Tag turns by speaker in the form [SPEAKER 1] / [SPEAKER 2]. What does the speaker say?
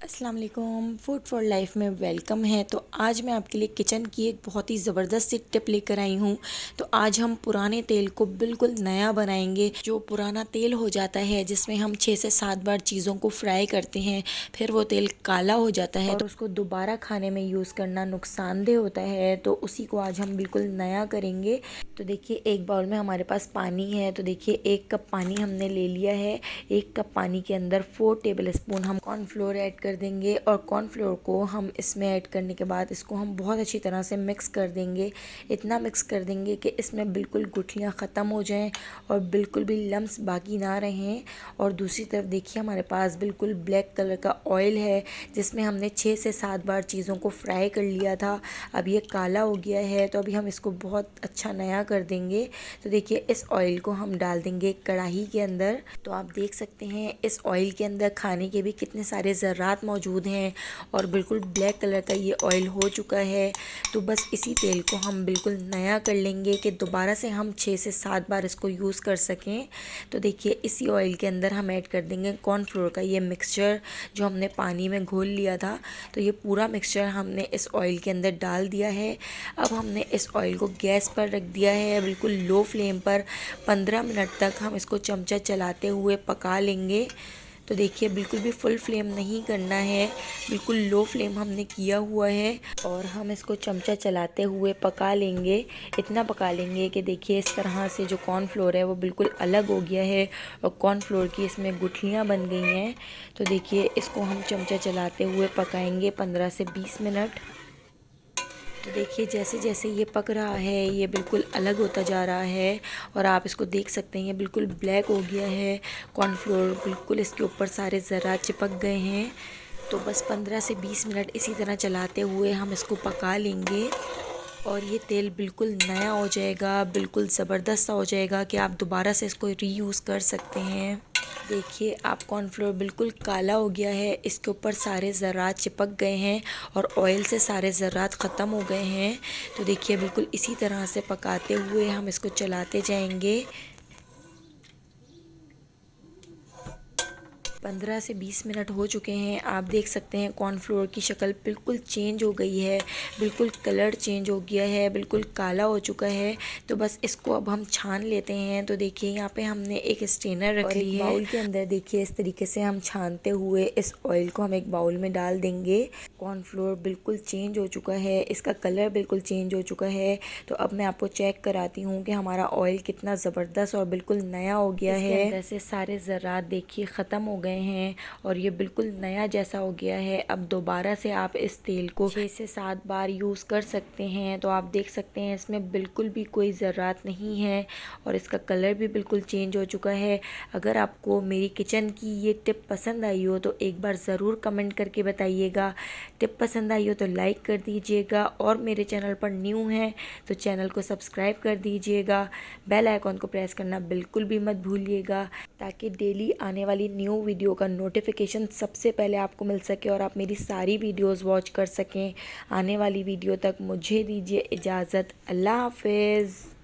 [SPEAKER 1] अस्सलाम वालेकुम, food for life में वेलकम है। तो आज मैं आपके लिए किचन की एक बहुत ही ज़बरदस्त सी टिप लेकर आई हूँ। तो आज हम पुराने तेल को बिल्कुल नया बनाएंगे। जो पुराना तेल हो जाता है जिसमें हम 6 से 7 बार चीज़ों को फ्राई करते हैं, फिर वो तेल काला हो जाता है और उसको दोबारा खाने में यूज़ करना नुकसानदेह होता है। तो उसी को आज हम बिल्कुल नया करेंगे। तो देखिए, एक बाउल में हमारे पास पानी है। तो देखिए, 1 कप पानी हमने ले लिया है। 1 कप पानी के अंदर 4 टेबल स्पून हम कॉर्नफ्लोर ऐड कर देंगे और कॉर्नफ्लोर को हम इसमें ऐड करने के बाद इसको हम बहुत अच्छी तरह से मिक्स कर देंगे। इतना मिक्स कर देंगे कि इसमें बिल्कुल गुठलियाँ ख़त्म हो जाएं और बिल्कुल भी लम्स बाकी ना रहें। और दूसरी तरफ देखिए, हमारे पास बिल्कुल ब्लैक कलर का ऑयल है जिसमें हमने 6 से 7 बार चीज़ों को फ्राई कर लिया था। अब ये काला हो गया है, तो अभी हम इसको बहुत अच्छा नया कर देंगे। तो देखिए, इस ऑयल को हम डाल देंगे कढ़ाई के अंदर। तो आप देख सकते हैं इस ऑयल के अंदर खाने के भी कितने सारे ज़र्रात मौजूद हैं और बिल्कुल ब्लैक कलर का ये ऑयल हो चुका है। तो बस इसी तेल को हम बिल्कुल नया कर लेंगे कि दोबारा से हम 6 से 7 बार इसको यूज़ कर सकें। तो देखिए, इसी ऑयल के अंदर हम ऐड कर देंगे कॉर्नफ्लोर का ये मिक्सचर जो हमने पानी में घोल लिया था। तो ये पूरा मिक्सचर हमने इस ऑयल के अंदर डाल दिया है। अब हमने इस ऑयल को गैस पर रख दिया है बिल्कुल लो फ्लेम पर। 15 मिनट तक हम इसको चमचा चलाते हुए पका लेंगे। तो देखिए, बिल्कुल भी फुल फ्लेम नहीं करना है, बिल्कुल लो फ्लेम हमने किया हुआ है और हम इसको चमचा चलाते हुए पका लेंगे। इतना पका लेंगे कि देखिए, इस तरह से जो कॉर्नफ्लोर है वो बिल्कुल अलग हो गया है और कॉर्नफ्लोर की इसमें गुठलियाँ बन गई हैं। तो देखिए, इसको हम चमचा चलाते हुए पकाएंगे 15 से 20 मिनट। तो देखिए, जैसे जैसे ये पक रहा है ये बिल्कुल अलग होता जा रहा है और आप इसको देख सकते हैं ये बिल्कुल ब्लैक हो गया है। कॉर्नफ्लोर बिल्कुल इसके ऊपर सारे ज़रा चिपक गए हैं। तो बस 15 से 20 मिनट इसी तरह चलाते हुए हम इसको पका लेंगे और ये तेल बिल्कुल नया हो जाएगा, बिल्कुल ज़बरदस्त सा हो जाएगा कि आप दोबारा से इसको रीयूज़ कर सकते हैं। देखिए, आप कॉर्नफ्लोर बिल्कुल काला हो गया है, इसके ऊपर सारे ज़रात चिपक गए हैं और ऑयल से सारे ज़रात ख़त्म हो गए हैं। तो देखिए, बिल्कुल इसी तरह से पकाते हुए हम इसको चलाते जाएंगे। 15 से 20 मिनट हो चुके हैं। आप देख सकते हैं कॉर्नफ्लोर की शक्ल बिल्कुल चेंज हो गई है, बिल्कुल कलर चेंज हो गया है, बिल्कुल काला हो चुका है। तो बस इसको अब हम छान लेते हैं। तो देखिए, यहाँ पे हमने एक स्ट्रेनर रख ली है। बाउल के अंदर देखिए, इस तरीके से हम छानते हुए इस ऑयल को हम एक बाउल में डाल देंगे। कॉर्नफ्लोर बिल्कुल चेंज हो चुका है, इसका कलर बिल्कुल चेंज हो चुका है। तो अब मैं आपको चेक कराती हूँ कि हमारा ऑयल कितना ज़बरदस्त और बिल्कुल नया हो गया है। अंदर से सारे ज़रात देखिए ख़त्म हो गए हैं और ये बिल्कुल नया जैसा हो गया है। अब दोबारा से आप इस तेल को 6 से 7 बार यूज़ कर सकते हैं। तो आप देख सकते हैं इसमें बिल्कुल भी कोई ज़रात नहीं है और इसका कलर भी बिल्कुल चेंज हो चुका है। अगर आपको मेरी किचन की ये टिप पसंद आई हो तो एक बार ज़रूर कमेंट करके बताइएगा। टिप पसंद आई हो तो लाइक कर दीजिएगा और मेरे चैनल पर न्यू हैं तो चैनल को सब्सक्राइब कर दीजिएगा। बेल आइकॉन को प्रेस करना बिल्कुल भी मत भूलिएगा ताकि डेली आने वाली न्यू वीडियो का नोटिफिकेशन सबसे पहले आपको मिल सके और आप मेरी सारी वीडियोस वॉच कर सकें। आने वाली वीडियो तक मुझे दीजिए इजाज़त। अल्लाह हाफिज़।